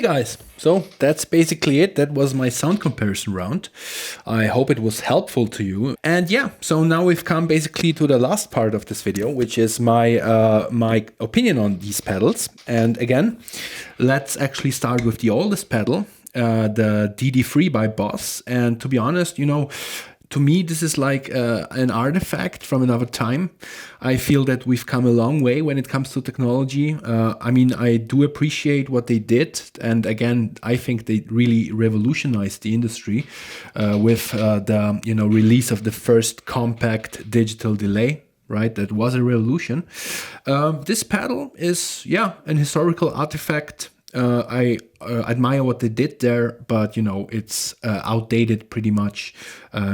guys, so that's basically it. That was my sound comparison round. I hope it was helpful to you. And yeah, so now we've come basically to the last part of this video, which is my my opinion on these pedals. And again, let's actually start with the oldest pedal, the DD3 by Boss. And to be honest, you know, to me, this is like an artifact from another time. I feel that we've come a long way when it comes to technology. I mean, I do appreciate what they did. And again, I think they really revolutionized the industry with the release of the first compact digital delay. Right, that was a revolution. This pedal is, yeah, an historical artifact. I admire what they did there, but you know, it's outdated pretty much,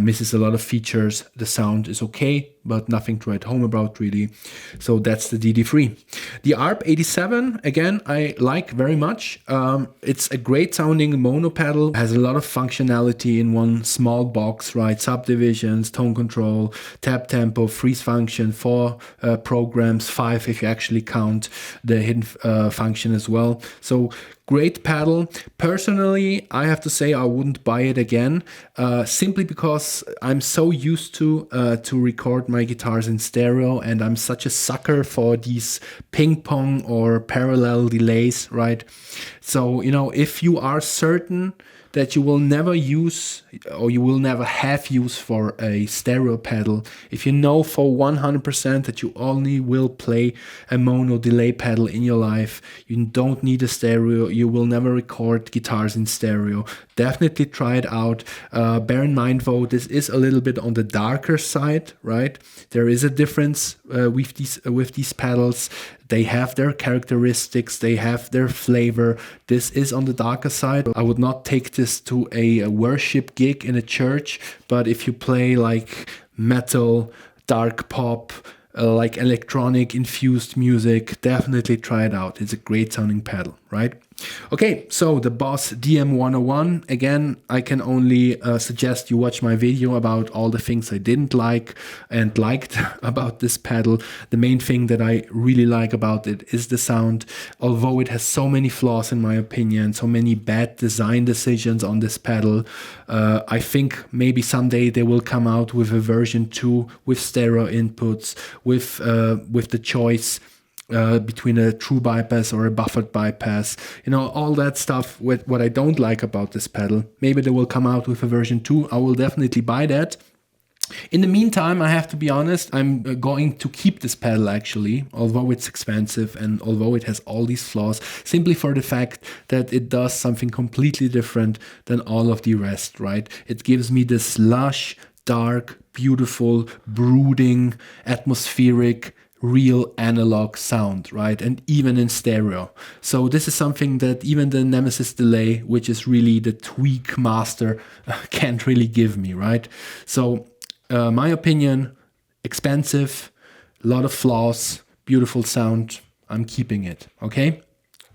misses a lot of features. The sound is okay, but nothing to write home about really. So that's the DD3. The ARP 87, again, I like very much. It's a great sounding mono pedal, has a lot of functionality in one small box, right? Subdivisions, tone control, tap tempo, freeze function, 4 programs, 5 if you actually count the hidden function as well. So great pedal. Personally, I have to say I wouldn't buy it again, simply because I'm so used to record my guitars in stereo, and I'm such a sucker for these ping pong or parallel delays, right? So, you know, if you are certain that you will never use or you will never have use for a stereo pedal, if you know for 100% that you only will play a mono delay pedal in your life, you don't need a stereo, you will never record guitars in stereo, definitely try it out. Bear in mind though, this is a little bit on the darker side, right? There is a difference with these pedals. They have their characteristics, they have their flavor. This is on the darker side. I would not take this to a worship gig in a church, but if you play like metal, dark pop, like electronic infused music, definitely try it out. It's a great sounding pedal, right? Okay, so the Boss DM101, again, I can only suggest you watch my video about all the things I didn't like and liked about this pedal. The main thing that I really like about it is the sound, although it has so many flaws in my opinion, so many bad design decisions on this pedal. I think maybe someday they will come out with a version 2 with stereo inputs, with the choice between a true bypass or a buffered bypass, you know, all that stuff. With what I don't like about this pedal, maybe they will come out with a version 2. I will definitely buy that. In the meantime, I have to be honest, I'm going to keep this pedal actually, although it's expensive and although it has all these flaws, simply for the fact that it does something completely different than all of the rest, right? It gives me this lush, dark, beautiful, brooding, atmospheric, real analog sound, right? And even in stereo. So this is something that even the Nemesis delay, which is really the tweak master, can't really give me, right? So my opinion, expensive, a lot of flaws, beautiful sound. I'm keeping it, okay?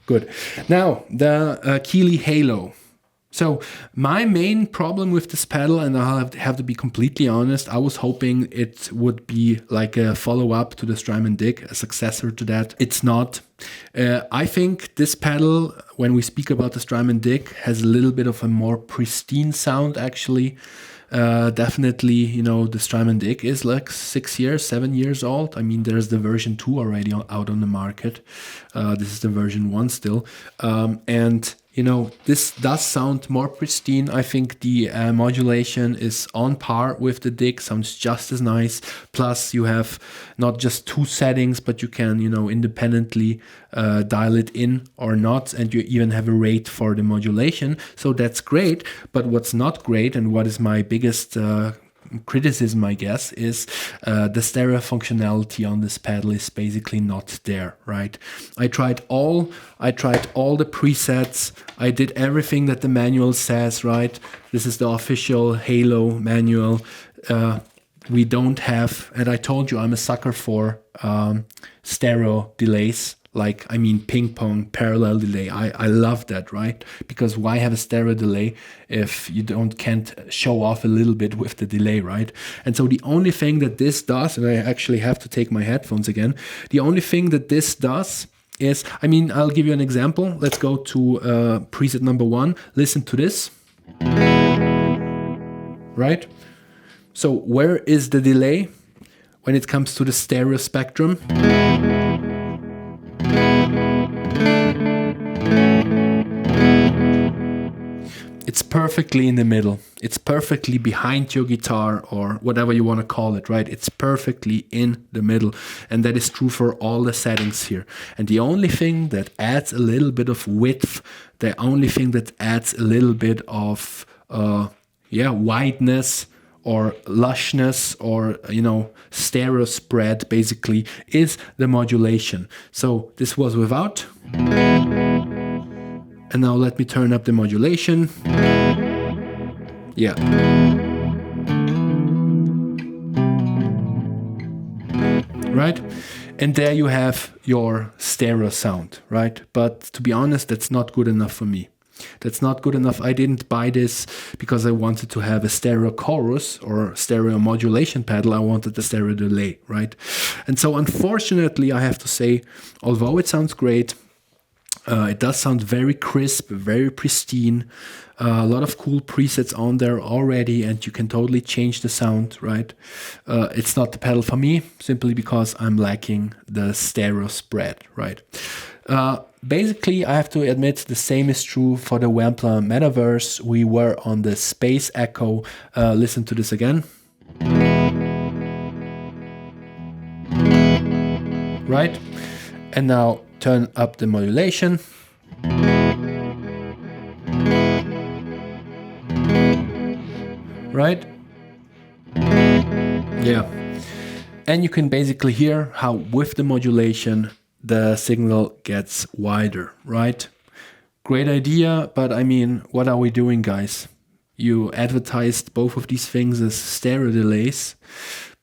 Good. Now, the Keeley Halo. So my main problem with this pedal, and I'll have to be completely honest, I was hoping it would be like a follow-up to the Strymon Dig, a successor to that. It's not. I think this pedal, when we speak about the Strymon Dig, has a little bit of a more pristine sound actually. Definitely, you know, the Strymon Dig is like 7 years old. I mean, there's the version 2 already out on the market. This is the version 1 still. And you know, this does sound more pristine. I think the modulation is on par with the Dig, sounds just as nice. Plus you have not just 2 settings, but you can, you know, independently dial it in or not. And you even have a rate for the modulation. So that's great. But what's not great, and what is my biggest criticism, I guess, is the stereo functionality on this pedal is basically not there, right? I tried all the presets. I did everything that the manual says, right? This is the official Halo manual. We don't have, and I told you I'm a sucker for stereo delays. Like, I mean, ping pong, parallel delay. I love that, right? Because why have a stereo delay if you can't show off a little bit with the delay, right? And so the only thing that this does, and I actually have to take my headphones again, the only thing that this does is, I mean, I'll give you an example. Let's go to preset number 1. Listen to this. Right? So where is the delay when it comes to the stereo spectrum? It's perfectly in the middle. It's perfectly behind your guitar or whatever you want to call it, right? It's perfectly in the middle. And that is true for all the settings here. And the only thing that adds a little bit of width, the only thing that adds a little bit of wideness or lushness or, stereo spread basically is the modulation. So this was without. And now let me turn up the modulation. Yeah. Right? And there you have your stereo sound, right? But to be honest, that's not good enough for me. That's not good enough. I didn't buy this because I wanted to have a stereo chorus or stereo modulation pedal. I wanted the stereo delay, right? And so unfortunately, I have to say, although it sounds great, it does sound very crisp, very pristine, a lot of cool presets on there already, and you can totally change the sound, right? It's not the pedal for me, simply because I'm lacking the stereo spread, right? Basically, I have to admit the same is true for the Wampler Metaverse. We were on the Space Echo. Listen to this again. Right? And now turn up the modulation. Right? Yeah. And you can basically hear how with the modulation the signal gets wider, right? Great idea, but I mean, what are we doing, guys? You advertised both of these things as stereo delays.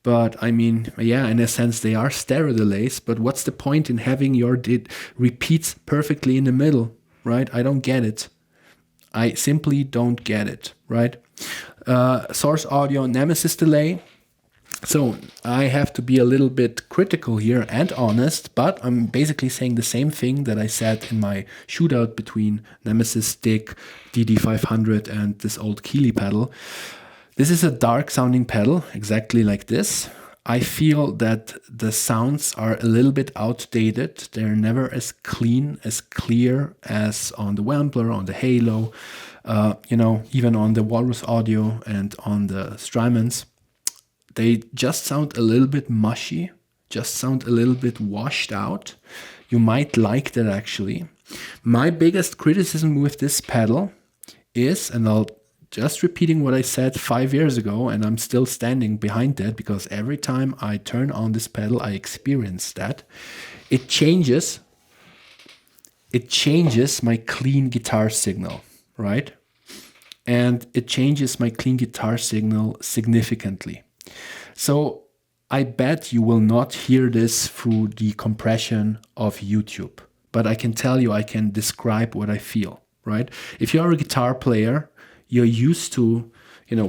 But I mean, yeah, in a sense, they are stereo delays. But what's the point in having your repeats perfectly in the middle, right? I don't get it. I simply don't get it, right? Source Audio Nemesis delay. So I have to be a little bit critical here and honest, but I'm basically saying the same thing that I said in my shootout between Nemesis Dig, DD500 and this old Keeley pedal. This is a dark sounding pedal, exactly like this. I feel that the sounds are a little bit outdated. They're never as clean, as clear as on the Wampler, on the Halo, even on the Walrus Audio and on the Strymons. They just sound a little bit mushy, just sound a little bit washed out. You might like that actually. My biggest criticism with this pedal is, and I'll just repeating what I said 5 years ago, and I'm still standing behind that because every time I turn on this pedal, I experience that. It changes my clean guitar signal, right? And it changes my clean guitar signal significantly. So I bet you will not hear this through the compression of YouTube, but I can tell you, I can describe what I feel, right? If you are a guitar player, you're used to,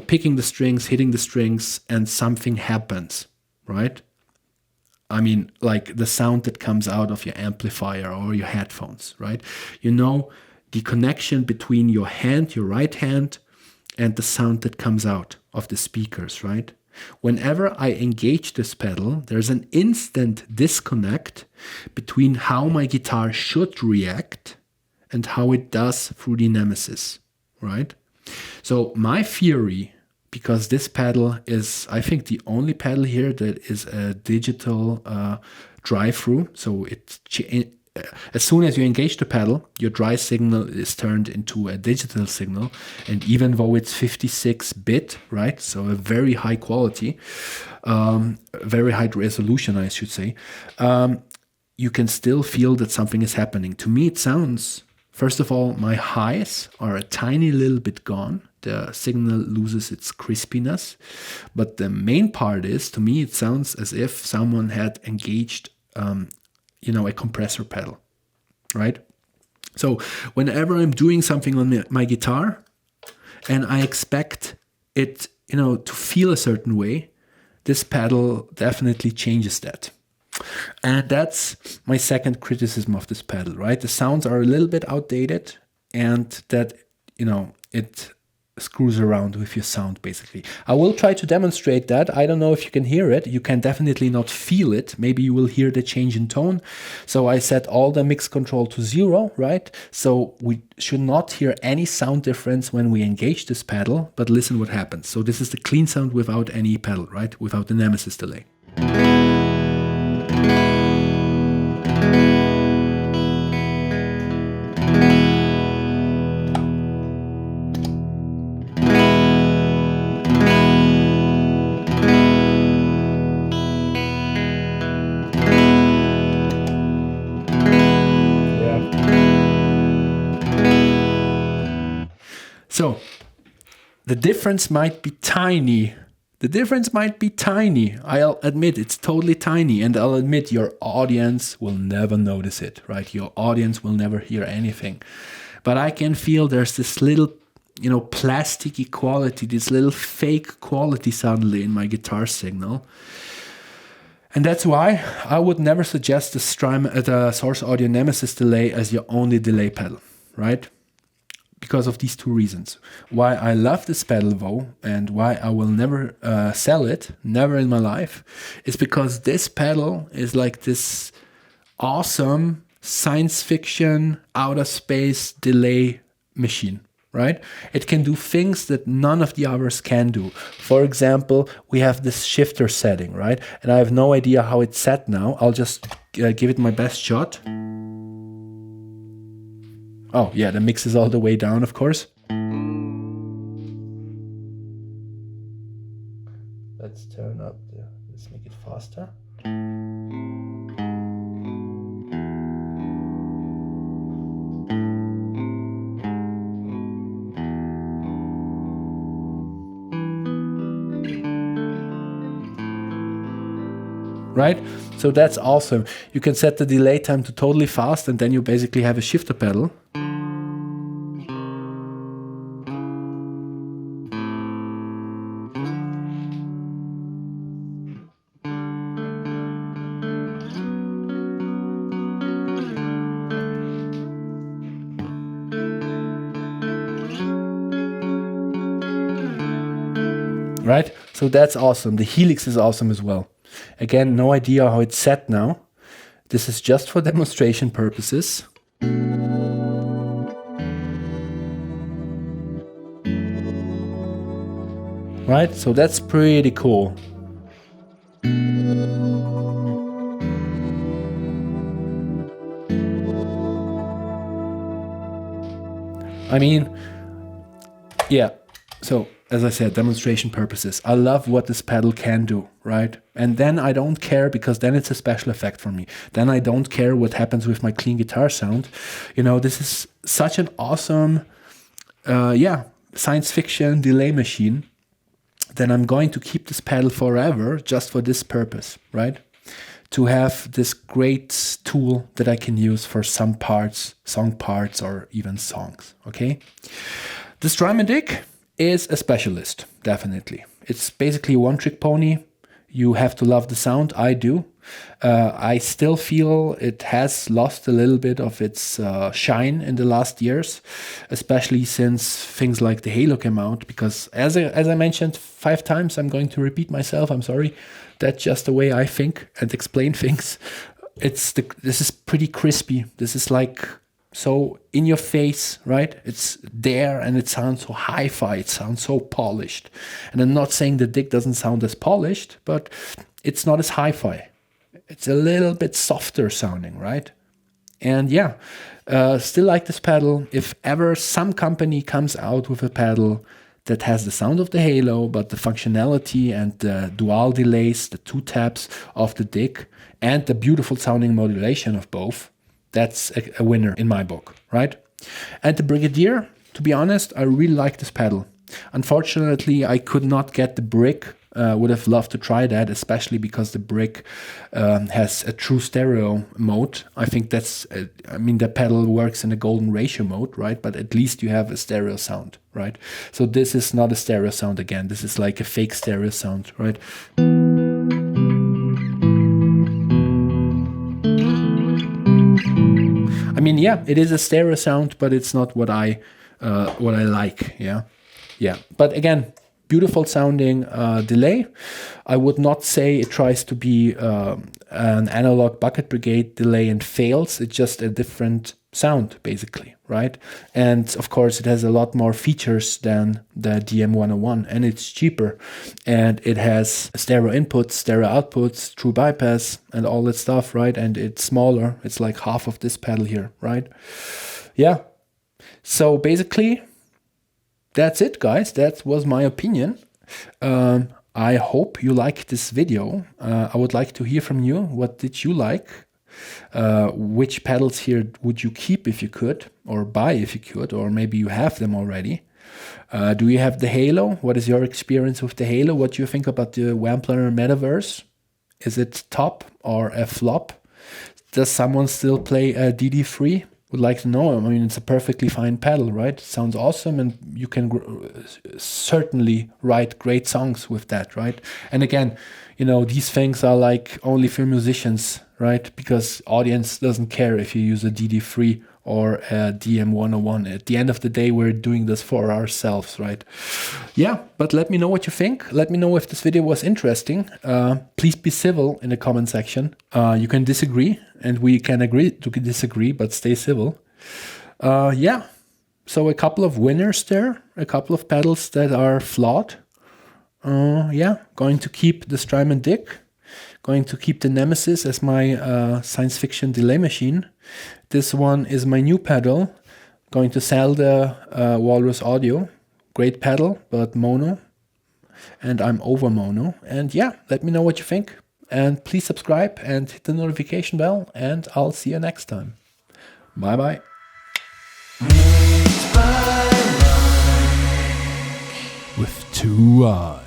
picking the strings, hitting the strings, and something happens, right? I mean, like the sound that comes out of your amplifier or your headphones, right? The connection between your hand, your right hand, and the sound that comes out of the speakers, right? Whenever I engage this pedal, there's an instant disconnect between how my guitar should react and how it does through the Nemesis, right? So my theory, because this pedal is, I think, the only pedal here that is a digital drive-through. So as soon as you engage the pedal, your dry signal is turned into a digital signal. And even though it's 56-bit, right? So a very high quality, very high resolution, I should say. You can still feel that something is happening. To me, it sounds, first of all, my highs are a tiny little bit gone. The signal loses its crispiness. But the main part is, to me, it sounds as if someone had engaged a compressor pedal, right? So whenever I'm doing something on my guitar and I expect it, to feel a certain way, this pedal definitely changes that. And that's my second criticism of this pedal, right? The sounds are a little bit outdated, and that, it screws around with your sound, basically. I will try to demonstrate that. I don't know if you can hear it. You can definitely not feel it. Maybe you will hear the change in tone. So I set all the mix control to 0, right? So we should not hear any sound difference when we engage this pedal, but listen what happens. So this is the clean sound without any pedal, right? Without the Nemesis delay. So the difference might be tiny. I'll admit it's totally tiny, and I'll admit your audience will never notice it, right? Your audience will never hear anything. But I can feel there's this little, plasticky quality, this little fake quality suddenly in my guitar signal. And that's why I would never suggest the Source Audio Nemesis delay as your only delay pedal, right? Because of these two reasons. Why I love this pedal though, and why I will never sell it, never in my life, is because this pedal is like this awesome science fiction, outer space delay machine, right? It can do things that none of the others can do. For example, we have this shifter setting, right? And I have no idea how it's set now. I'll just give it my best shot. Oh, yeah, the mix is all the way down, of course. Let's turn up let's make it faster. Right? So that's awesome. You can set the delay time to totally fast, and then you basically have a shifter pedal. Right? So that's awesome. The helix is awesome as well. Again, no idea how it's set now. This is just for demonstration purposes. Right? So that's pretty cool. I mean, yeah. So, as I said, demonstration purposes. I love what this pedal can do, right? And then I don't care, because then it's a special effect for me. Then I don't care what happens with my clean guitar sound. This is such an awesome, science fiction delay machine. Then I'm going to keep this pedal forever just for this purpose, right? To have this great tool that I can use for some parts, song parts, or even songs, okay? The Strymon Dig is a specialist, definitely. It's basically a one-trick pony. You have to love the sound. I do. I still feel it has lost a little bit of its shine in the last years, especially since things like the Halo came out. Because as I mentioned 5 times, I'm going to repeat myself. I'm sorry. That's just the way I think and explain things. This is pretty crispy. This is like so in your face, right? It's there, and it sounds so hi-fi. It sounds so polished. And I'm not saying the Dig doesn't sound as polished, but it's not as hi-fi. It's a little bit softer sounding, right? And yeah, still like this pedal. If ever some company comes out with a pedal that has the sound of the Halo, but the functionality and the dual delays, the 2 taps of the Dig, and the beautiful sounding modulation of both, that's a winner in my book, right? And the Brigadier, to be honest, I really like this pedal. Unfortunately, I could not get the Brig. Would have loved to try that, especially because the Brig has a true stereo mode. I think the pedal works in a golden ratio mode, right? But at least you have a stereo sound, right? So this is not a stereo sound again. This is like a fake stereo sound, right? mean, yeah, it is a stereo sound, but it's not what I like. Yeah. But again, beautiful sounding delay. I would not say it tries to be an analog bucket brigade delay and fails. It's just a different sound, basically, right? And of course, it has a lot more features than the DM101, and it's cheaper. And it has stereo inputs, stereo outputs, true bypass, and all that stuff, right? And it's smaller. It's like half of this pedal here, right? Yeah. So basically, that's it, guys. That was my opinion. I hope you liked this video. I would like to hear from you. What did you like? Which pedals here would you keep if you could, or buy if you could, or maybe you have them already? Do you have the Halo? What is your experience with the Halo? What do you think about the Wampler Metaverse? Is it top or a flop? Does someone still play DD3? Would like to know. I mean, it's a perfectly fine pedal, right? It sounds awesome, and you can certainly write great songs with that, right? And again, you know, these things are like only for musicians, right? Because audience doesn't care if you use a DD3 or a DM101. At the end of the day, we're doing this for ourselves, right? Yeah, but let me know what you think. Let me know if this video was interesting. Please be civil in the comment section. You can disagree, and we can agree to disagree, but stay civil. Yeah, so a couple of winners there, a couple of pedals that are flawed. Yeah, going to keep the Strymon Dig, going to keep the Nemesis as my science fiction delay machine. This one is my new pedal. Going to sell the Walrus Audio. Great pedal, but mono. And I'm over mono. And yeah, let me know what you think. And please subscribe and hit the notification bell. And I'll see you next time. Bye-bye. With 2 eyes.